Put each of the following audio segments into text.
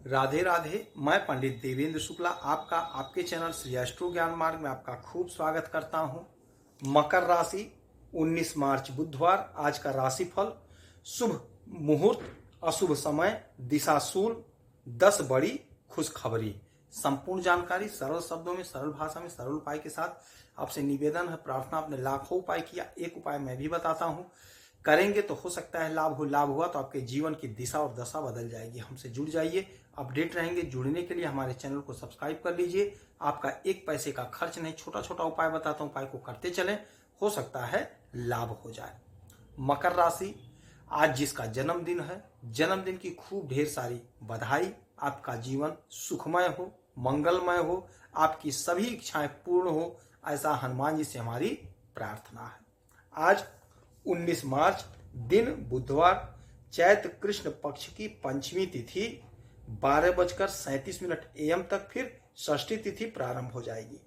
राधे राधे। मैं पंडित देवेंद्र शुक्ला आपका आपके चैनल श्री एस्ट्रो ज्ञान मार्ग में आपका खूब स्वागत करता हूं। मकर राशि 19 मार्च बुधवार। आज का राशिफल। शुभ मुहूर्त, अशुभ समय, दिशाशूल, 10 बड़ी खुशखबरी। संपूर्ण जानकारी सरल शब्दों में, सरल भाषा में, सरल उपाय के साथ आपसे निवेदन है, प्रार्थना। आपने लाखों उपाय किया, एक उपाय मैं भी बताता हूं, करेंगे तो हो सकता है लाभ हो। लाभ हुआ तो आपके जीवन की दिशा और दशा बदल जाएगी। हमसे जुड़ जाइए, अपडेट रहेंगे। जुड़ने के लिए हमारे चैनल को सब्सक्राइब कर लीजिए। आपका एक पैसे का खर्च नहीं, छोटा छोटा उपाय बताता हूं, उपाय को करते चलें, हो सकता है लाभ हो जाए। मकर राशि, आज जिसका जन्मदिन है, जन्मदिन की खूब ढेर सारी बधाई। आपका जीवन सुखमय हो, मंगलमय हो, आपकी सभी इच्छाएं पूर्ण हो, ऐसा हनुमान जी से हमारी प्रार्थना है। आज 19 मार्च दिन बुधवार, चैत्र कृष्ण पक्ष की पंचमी तिथि 12:37 AM तक, फिर षष्ठी तिथि प्रारंभ हो जाएगी।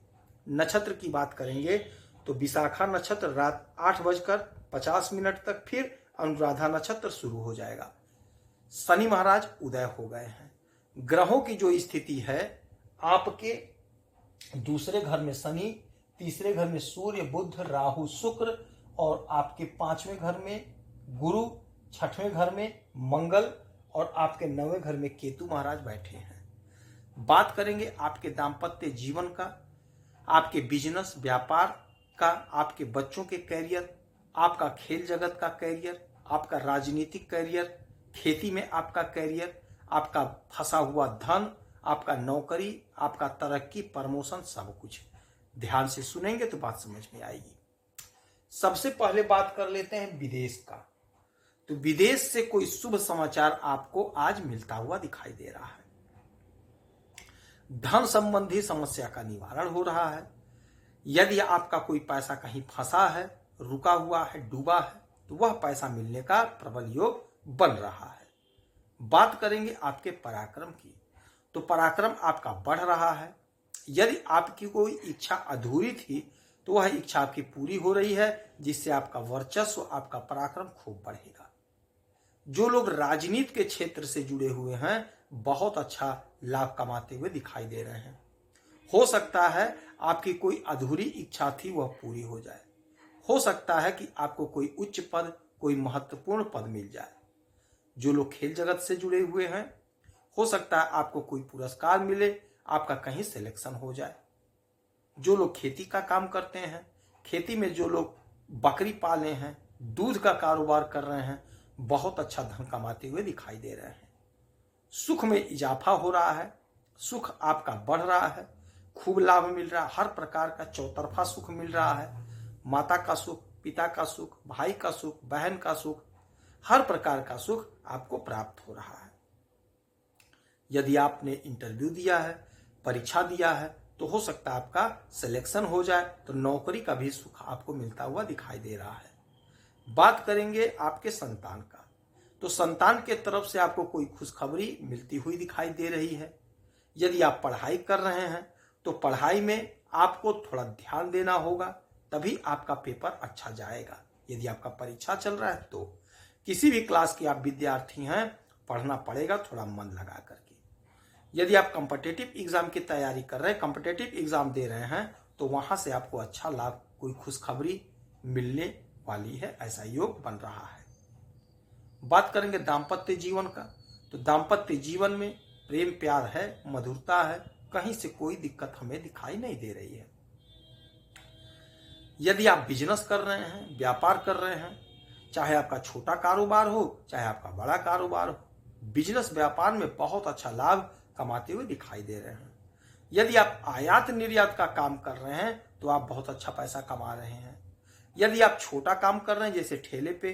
नक्षत्र की बात करेंगे तो विशाखा नक्षत्र रात 8:50 तक, फिर अनुराधा नक्षत्र शुरू हो जाएगा। शनि महाराज उदय हो गए हैं। ग्रहों की जो स्थिति है, आपके दूसरे घर में शनि, तीसरे घर में सूर्य, बुध, राहु, शुक्र, और आपके 5वें घर में गुरु, 6वें घर में मंगल, और आपके 9वें घर में केतु महाराज बैठे हैं। बात करेंगे आपके दाम्पत्य जीवन का, आपके बिजनेस व्यापार का, आपके बच्चों के कैरियर, आपका खेल जगत का कैरियर, आपका राजनीतिक कैरियर, खेती में आपका कैरियर, आपका फंसा हुआ धन, आपका नौकरी, आपका तरक्की, प्रमोशन, सब कुछ। ध्यान से सुनेंगे तो बात समझ में आएगी। सबसे पहले बात कर लेते हैं विदेश का। तो विदेश से कोई शुभ समाचार आपको आज मिलता हुआ दिखाई दे रहा है। धन संबंधी समस्या का निवारण हो रहा है। यदि आपका कोई पैसा कहीं फंसा है, रुका हुआ है, डूबा है, तो वह पैसा मिलने का प्रबल योग बन रहा है। बात करेंगे आपके पराक्रम की, तो पराक्रम आपका बढ़ रहा है। यदि आपकी कोई इच्छा अधूरी थी तो वह इच्छा आपकी पूरी हो रही है, जिससे आपका वर्चस्व, आपका पराक्रम खूब बढ़ेगा। जो लोग राजनीति के क्षेत्र से जुड़े हुए हैं, बहुत अच्छा लाभ कमाते हुए दिखाई दे रहे हैं। हो सकता है आपकी कोई अधूरी इच्छा थी वह पूरी हो जाए। हो सकता है कि आपको कोई उच्च पद, कोई महत्वपूर्ण पद मिल जाए। जो लोग खेल जगत से जुड़े हुए हैं, हो सकता है आपको कोई पुरस्कार मिले, आपका कहीं सिलेक्शन हो जाए। जो लोग खेती का काम करते हैं, खेती में जो लोग बकरी पाले हैं, दूध का कारोबार कर रहे हैं, बहुत अच्छा धन कमाते हुए दिखाई दे रहे हैं। सुख में इजाफा हो रहा है, सुख आपका बढ़ रहा है, खूब लाभ मिल रहा है। हर प्रकार का चौतरफा सुख मिल रहा है। माता का सुख, पिता का सुख, भाई का सुख, बहन का सुख, हर प्रकार का सुख आपको प्राप्त हो रहा है। यदि आपने इंटरव्यू दिया है, परीक्षा दिया है, तो हो सकता है आपका सिलेक्शन हो जाए, तो नौकरी का भी सुख आपको मिलता हुआ दिखाई दे रहा है। बात करेंगे आपके संतान का, तो संतान के तरफ से आपको कोई खुशखबरी मिलती हुई दिखाई दे रही है। यदि आप पढ़ाई कर रहे हैं तो पढ़ाई में आपको थोड़ा ध्यान देना होगा, तभी आपका पेपर अच्छा जाएगा। यदि आपका परीक्षा चल रहा है तो किसी भी क्लास के आप विद्यार्थी हैं, पढ़ना पड़ेगा थोड़ा मन लगा करके। यदि आप कॉम्पिटिटिव एग्जाम की तैयारी कर रहे हैं, कॉम्पिटिटिव एग्जाम दे रहे हैं, तो वहां से आपको अच्छा लाभ, कोई खुशखबरी मिलने वाली है, ऐसा योग बन रहा है। बात करेंगे दाम्पत्य जीवन का, तो दाम्पत्य जीवन में प्रेम प्यार है, मधुरता है, कहीं से कोई दिक्कत हमें दिखाई नहीं दे रही है। यदि आप बिजनेस कर रहे हैं, व्यापार कर रहे हैं, चाहे आपका छोटा कारोबार हो, चाहे आपका बड़ा कारोबार हो, बिजनेस व्यापार में बहुत अच्छा लाभ कमाते हुए दिखाई दे रहे हैं। यदि आप आयात निर्यात का काम कर रहे हैं तो आप बहुत अच्छा पैसा कमा रहे हैं। यदि आप छोटा काम कर रहे हैं, जैसे ठेले पे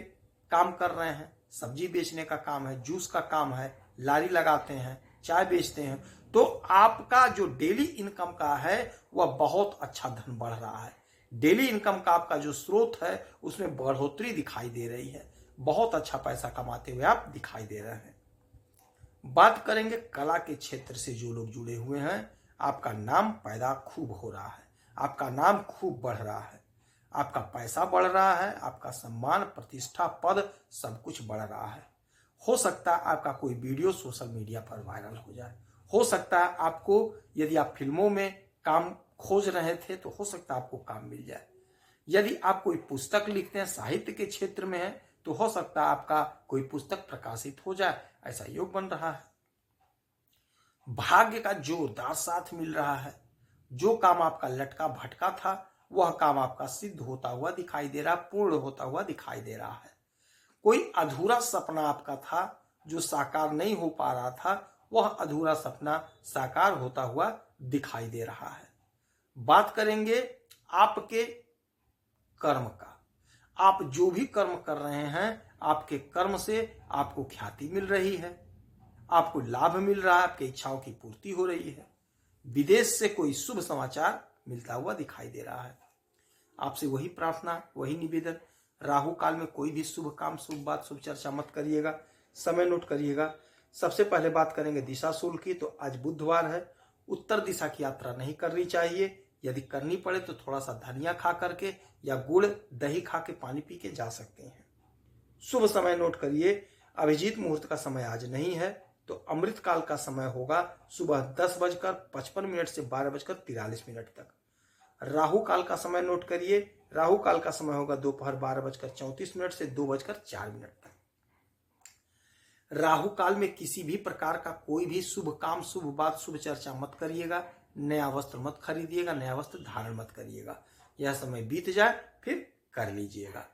काम कर रहे हैं, सब्जी बेचने का काम है, जूस का काम है, लारी लगाते हैं, चाय बेचते हैं, तो आपका जो डेली इनकम का है वह बहुत अच्छा धन बढ़ रहा है। डेली इनकम का आपका जो स्रोत है उसमें बढ़ोतरी दिखाई दे रही है। बहुत अच्छा पैसा कमाते हुए आप दिखाई दे रहे हैं। बात करेंगे कला के क्षेत्र से जो लोग जुड़े हुए हैं, आपका नाम पैदा खूब हो रहा है, आपका नाम खूब बढ़ रहा है, आपका पैसा बढ़ रहा है, आपका सम्मान, प्रतिष्ठा, पद, सब कुछ बढ़ रहा है। हो सकता है आपका कोई वीडियो सोशल मीडिया पर वायरल हो जाए। हो सकता है आपको, यदि आप फिल्मों में काम खोज रहे थे तो हो सकता है आपको काम मिल जाए। यदि आप कोई पुस्तक लिखते हैं, साहित्य के क्षेत्र में है, तो हो सकता है आपका कोई पुस्तक प्रकाशित हो जाए, ऐसा योग बन रहा है। भाग्य का जोरदार साथ मिल रहा है। जो काम आपका लटका भटका था वह काम आपका सिद्ध होता हुआ दिखाई दे रहा, पूर्ण होता हुआ दिखाई दे रहा है। कोई अधूरा सपना आपका था जो साकार नहीं हो पा रहा था, वह अधूरा सपना साकार होता हुआ दिखाई दे रहा है। बात करेंगे आपके कर्म का। आप जो भी कर्म कर रहे हैं, आपके कर्म से आपको ख्याति मिल रही है, आपको लाभ मिल रहा है, आपकी इच्छाओं की पूर्ति हो रही है। विदेश से कोई शुभ समाचार मिलता हुआ दिखाई दे रहा है। आपसे वही प्रार्थना, वही निवेदन, राहु काल में कोई भी शुभ काम, शुभ बात, शुभ चर्चा मत करिएगा। समय नोट करिएगा। सबसे पहले बात करेंगे दिशाशूल की। तो आज बुधवार है, उत्तर दिशा की यात्रा नहीं करनी चाहिए। यदि करनी पड़े तो थोड़ा सा धनिया खा करके या गुड़ दही खा के पानी पी के जा सकते हैं। शुभ समय नोट करिए। अभिजीत मुहूर्त का समय आज नहीं है, तो अमृत काल का समय होगा सुबह 10:55 से 12:43 तक। राहु काल का समय नोट करिए। राहु काल का समय होगा दोपहर 12:34 से 2:04 तक। राहु काल में किसी भी प्रकार का कोई भी शुभ काम, शुभ बात, शुभ चर्चा मत करिएगा। नया वस्त्र मत खरीदिएगा, नया वस्त्र धारण मत करिएगा। यह समय बीत जाए फिर कर लीजिएगा।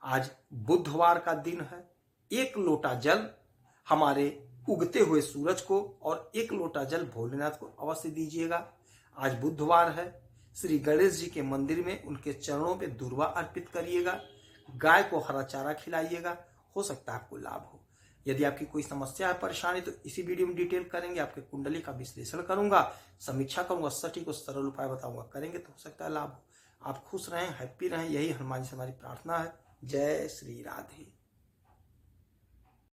आज बुधवार का दिन है। 1 लोटा जल हमारे उगते हुए सूरज को और 1 लोटा जल भोलेनाथ को अवश्य दीजिएगा। आज बुधवार है। श्री गणेश जी के मंदिर में उनके चरणों पे दूर्वा अर्पित करिएगा। गाय को हरा चारा खिलाइएगा, हो सकता है आपको लाभ हो। यदि आपकी कोई समस्या है, परेशानी, तो इसी वीडियो में डिटेल करेंगे। आपके कुंडली का विश्लेषण करूंगा, समीक्षा करूंगा, सटीक और सरल उपाय बताऊंगा, करेंगे तो हो सकता है लाभ हो। आप खुश रहें, हैप्पी रहें, यही हनुमान जी से हमारी प्रार्थना है। जय श्री राधे।